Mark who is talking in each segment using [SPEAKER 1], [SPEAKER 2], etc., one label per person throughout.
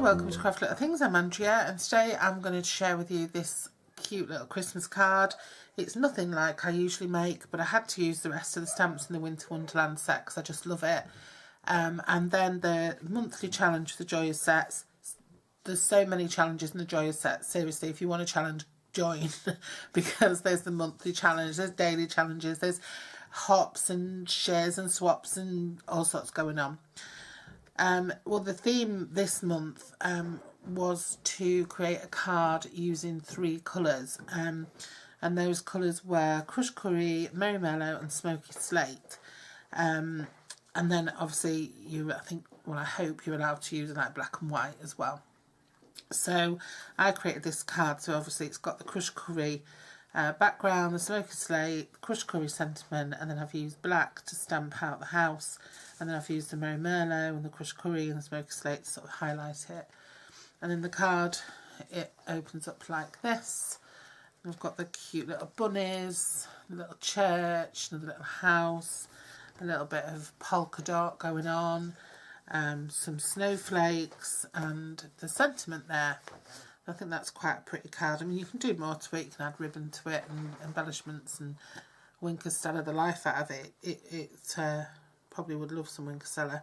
[SPEAKER 1] welcome to Craft Little Things. I'm Andrea, and today I'm going to share with you this cute little Christmas card. It's nothing like I usually make, but I had to use the rest of the stamps in the Winter Wonderland set because I just love it. And then the monthly challenge for the Joyous sets. There's so many challenges in the Joyous set. Seriously, if you want a challenge, join because there's the monthly challenge, there's daily challenges, there's hops and shares and swaps and all sorts going on. Well, the theme this month was to create a card using 3 colours, and those colours were Crushed Curry, Merry Mellow and Smoky Slate. And then obviously I hope you're allowed to use like black and white as well. So I created this card, so obviously it's got the Crushed Curry background, the Smoky Slate, the Crushed Curry sentiment, and then I've used black to stamp out the house, and then I've used the Merry Merlot and the Crushed Curry and the Smoky Slate to sort of highlight it. And then the card, it opens up like this. We've got the cute little bunnies, the little church, the little house, a little bit of polka dot going on, some snowflakes, and the sentiment there. I think that's quite a pretty card. I mean, you can do more to it. You can add ribbon to it and embellishments and Winker Stella the life out of it. It probably would love some Winker Stella.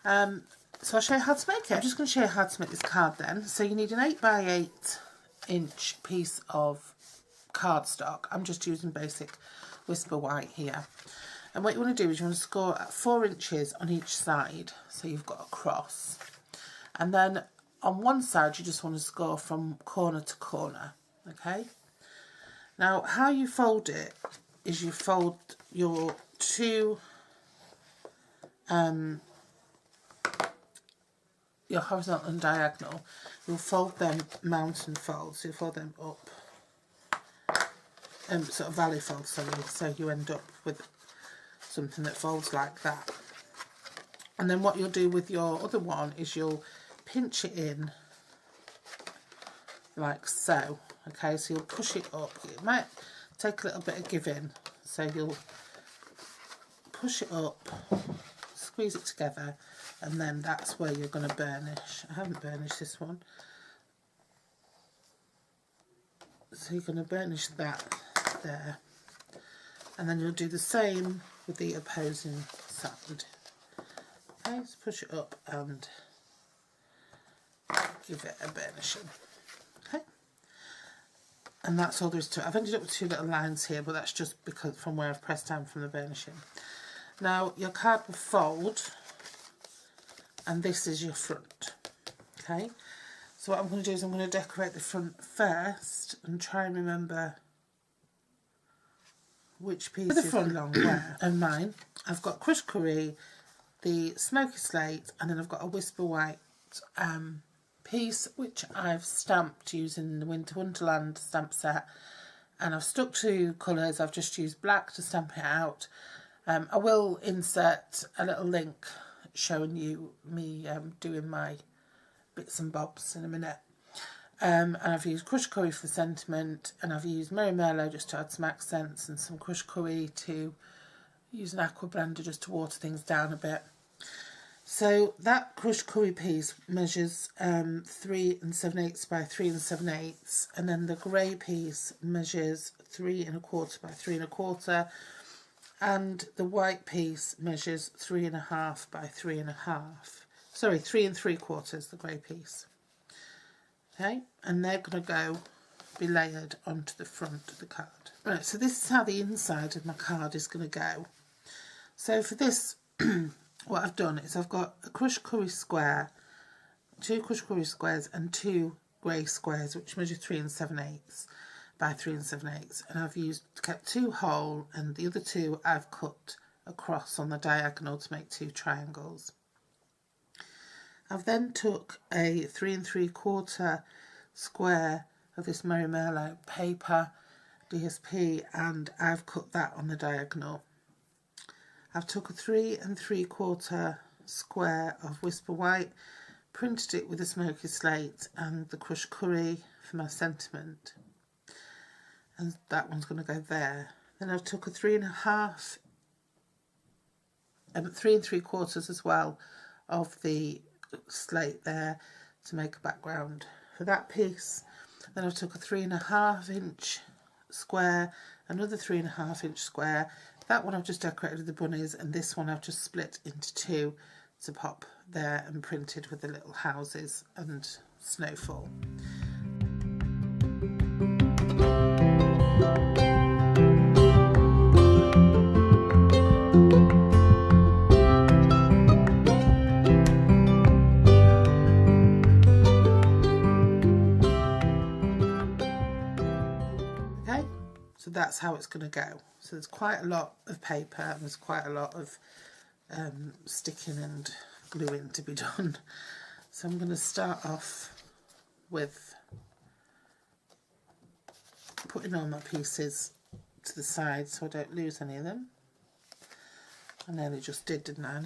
[SPEAKER 1] So I'll show you how to make it. I'm just going to show you how to make this card then. So you need an 8x8 inch piece of cardstock. I'm just using basic Whisper White here. And what you want to do is you want to score at 4 inches on each side, so you've got a cross. And then on one side you just want to score from corner to corner, okay? Now how you fold it is you fold your 2 your horizontal and diagonal, you'll fold them mountain folds, so you fold them up, sort of valley fold, sorry, so you end up with something that folds like that. And then what you'll do with your other one is you'll pinch it in like so, okay, so you'll push it up. It might take a little bit of giving, so you'll push it up, squeeze it together, and then that's where you're going to burnish. I haven't burnished this one, so you're going to burnish that there, and then you'll do the same with the opposing side. Okay, so push it up and give it a burnishing. Okay, and that's all there is to it. I've ended up with 2 little lines here, but that's just because from where I've pressed down from the burnishing. Now your card will fold, and this is your front. Okay, so what I'm going to do is I'm going to decorate the front first and try and remember which piece is the front long where. And mine, I've got Crushed Curry, the Smoky Slate, and then I've got a Whisper White piece which I've stamped using the Winter Wonderland stamp set, and I've stuck to colours. I've just used black to stamp it out. I will insert a little link showing you me doing my bits and bobs in a minute. And I've used Crushed Curry for sentiment, and I've used Merry Merlot just to add some accents, and some Crushed Curry to use an aqua blender just to water things down a bit. So that Crushed Curry piece measures 3 7/8 by 3 7/8, and then the grey piece measures 3 1/4 by 3 1/4, and the white piece measures 3 1/2 by 3 1/2. Sorry, 3 3/4, the grey piece. Okay, and they're going to be layered onto the front of the card. Right, so this is how the inside of my card is going to go. So for this, what I've done is I've got a Crushed Curry square, 2 Crushed Curry squares and 2 grey squares, which measure 3 7/8 by 3 7/8, and I've kept 2 whole, and the other 2 I've cut across on the diagonal to make 2 triangles. I've then took a 3 3/4 square of this Merry Merlot paper, DSP, and I've cut that on the diagonal. I've took a 3 3/4 square of Whisper White, printed it with the Smoky Slate and the Crushed Curry for my sentiment, and that one's going to go there. Then I've took a 3 3/4 as well of the slate there, to make a background for that piece. Then I took a 3.5 inch square, another 3.5 inch square. That one I've just decorated with the bunnies, and this one I've just split into 2 to pop there and printed with the little houses and snowfall. Okay, so that's how it's going to go. So there's quite a lot of paper and there's quite a lot of sticking and gluing to be done. So I'm going to start off with putting all my pieces to the side so I don't lose any of them. I nearly just did, didn't I? I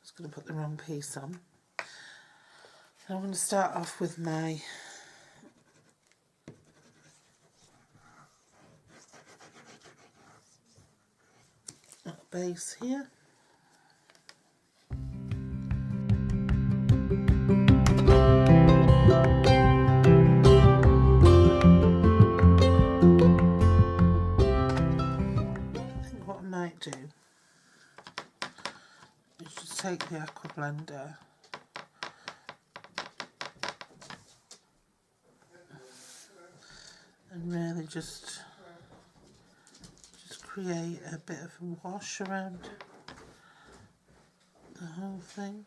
[SPEAKER 1] was going to put the wrong piece on. And I'm going to start off with my base here. Do is just take the aqua blender and really just create a bit of a wash around the whole thing.